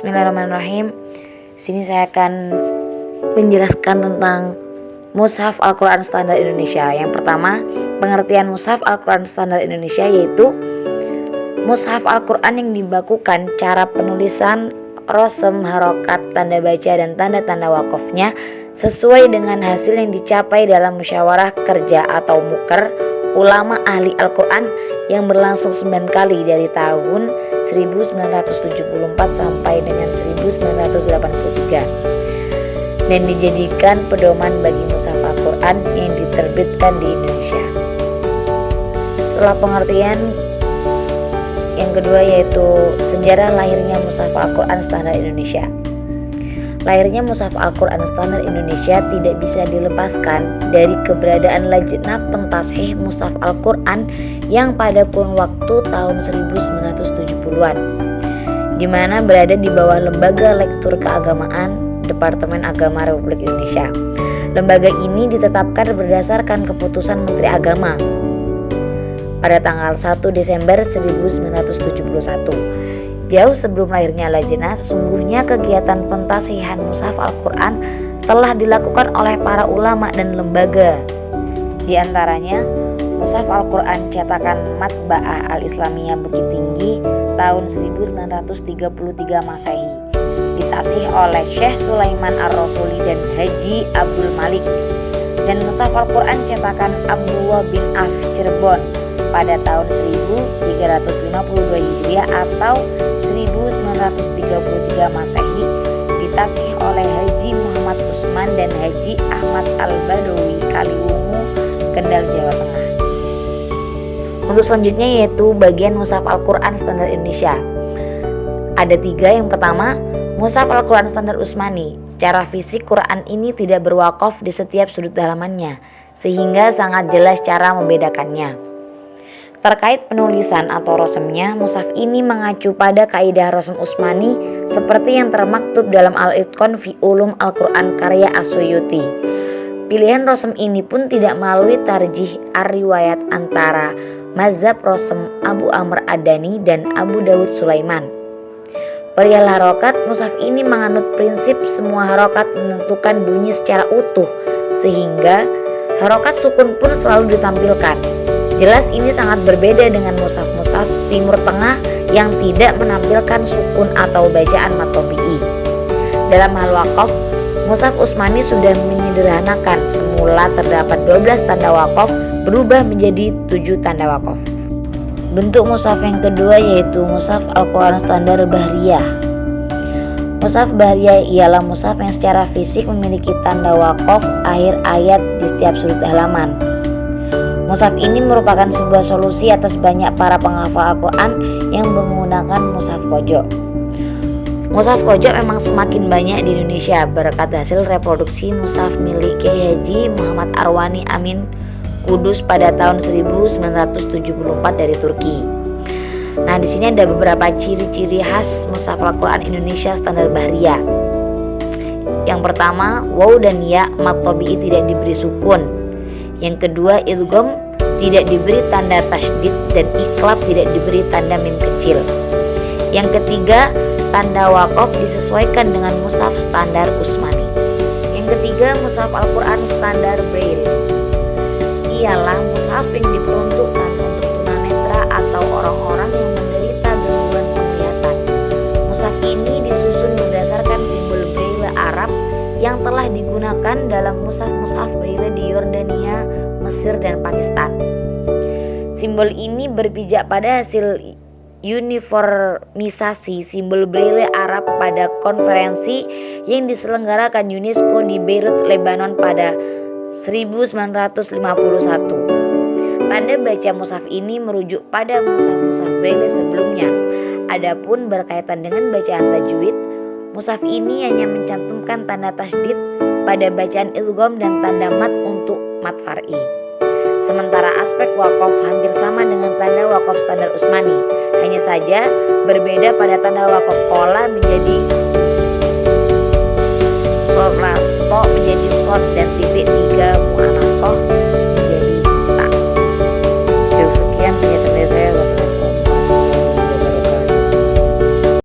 Bismillahirrahmanirrahim. Sini saya akan menjelaskan tentang Mushaf Al-Quran Standar Indonesia. Yang pertama, pengertian Mushaf Al-Quran Standar Indonesia yaitu Mushaf Al-Quran yang dibakukan cara penulisan, rosem, harokat, tanda baca, dan tanda-tanda wakofnya sesuai dengan hasil yang dicapai dalam musyawarah kerja atau muker ulama ahli Al-Quran yang berlangsung 9 kali dari tahun 1974 sampai dengan 1983 dan dijadikan pedoman bagi Mushaf Al-Quran yang diterbitkan di Indonesia. Setelah pengertian yang kedua yaitu sejarah lahirnya Mushaf Al-Quran Standar Indonesia. Lahirnya Mushaf Al-Quran Standar Indonesia tidak bisa dilepaskan dari keberadaan Lajnah Pentashih Mushaf Al-Quran yang pada kurun waktu tahun 1970-an, di mana berada di bawah Lembaga Lektur Keagamaan Departemen Agama Republik Indonesia. Lembaga ini ditetapkan berdasarkan keputusan Menteri Agama pada tanggal 1 Desember 1971. Jauh sebelum lahirnya Lajnah, sesungguhnya kegiatan pentasihan Mushaf Al-Quran telah dilakukan oleh para ulama dan lembaga. Di antaranya Mushaf Al-Quran cetakan Matba'ah Al-Islamiyah Bukit Tinggi tahun 1933 Masehi, ditasih oleh Syekh Sulaiman Ar-Rasuli dan Haji Abdul Malik, dan Mushaf Al-Quran cetakan Abdullah bin Af Cirebon pada tahun 1352 Hijriah atau 1933 Masehi, ditasih oleh Haji Muhammad Usman dan Haji Ahmad Al-Badawi Kaliwungu, Kendal, Jawa Tengah. Untuk selanjutnya yaitu bagian Mushaf Al-Quran Standar Indonesia. Ada 3. Yang pertama, Mushaf Al-Quran Standar Utsmani. Secara fisik Quran ini tidak berwakaf di setiap sudut halamannya, sehingga sangat jelas cara membedakannya. Terkait penulisan atau rosemnya, mushaf ini mengacu pada kaidah rosem Utsmani seperti yang termaktub dalam Al-Itqan fi Ulum Al-Quran karya As-Suyuti. Pilihan rosem ini pun tidak melalui tarjih ar-riwayat antara mazhab rosem Abu Amr Ad-Dani dan Abu Dawud Sulaiman. Perihal harokat, mushaf ini menganut prinsip semua harokat menentukan bunyi secara utuh, sehingga harokat sukun pun selalu ditampilkan. Jelas ini sangat berbeda dengan mushaf-mushaf Timur Tengah yang tidak menampilkan sukun atau bacaan matobi'i. Dalam hal wakaf, mushaf Utsmani sudah menyederhanakan. Semula terdapat 12 tanda wakaf berubah menjadi 7 tanda wakaf. Bentuk mushaf yang kedua yaitu Mushaf Al-Quran Standar Bahriyah. Mushaf Bahriyah ialah mushaf yang secara fisik memiliki tanda wakaf akhir ayat di setiap sudut halaman. Mushaf ini merupakan sebuah solusi atas banyak para penghafal Al-Quran yang menggunakan mushaf pojok. Mushaf pojok memang semakin banyak di Indonesia berkat hasil reproduksi mushaf milik Kiai Haji Muhammad Arwani Amin Kudus pada tahun 1974 dari Turki. Nah, di sini ada beberapa ciri-ciri khas Mushaf Al-Quran Indonesia Standar Bahriyah. Yang pertama, waw dan ya mat tabi'i tidak diberi sukun. Yang kedua, idgham tidak diberi tanda tasydid dan iklab tidak diberi tanda mim kecil. Yang ketiga, tanda wakaf disesuaikan dengan mushaf standar Utsmani. Yang ketiga, Mushaf Al-Quran Standar Braille ialah mushaf yang diperuntukkan untuk tunanetra atau orang-orang yang menderita gangguan penglihatan. Mushaf ini disusun berdasarkan simbol Braille Arab yang telah digunakan dalam mushaf-mushaf Braille di Yordania, Mesir, dan Pakistan. Simbol ini berpijak pada hasil uniformisasi simbol Braille Arab pada konferensi yang diselenggarakan UNESCO di Beirut, Lebanon pada 1951. Tanda baca mushaf ini merujuk pada mushaf-mushaf Braille sebelumnya. Adapun berkaitan dengan bacaan tajwid, mushaf ini hanya mencantumkan tanda tasydid pada bacaan idgham dan tanda mat untuk mat far'i. Sementara aspek wakaf hampir sama dengan tanda wakaf standar Utsmani, hanya saja berbeda pada tanda wakaf qola menjadi solato menjadi sod dan titik 3 mu'anatoh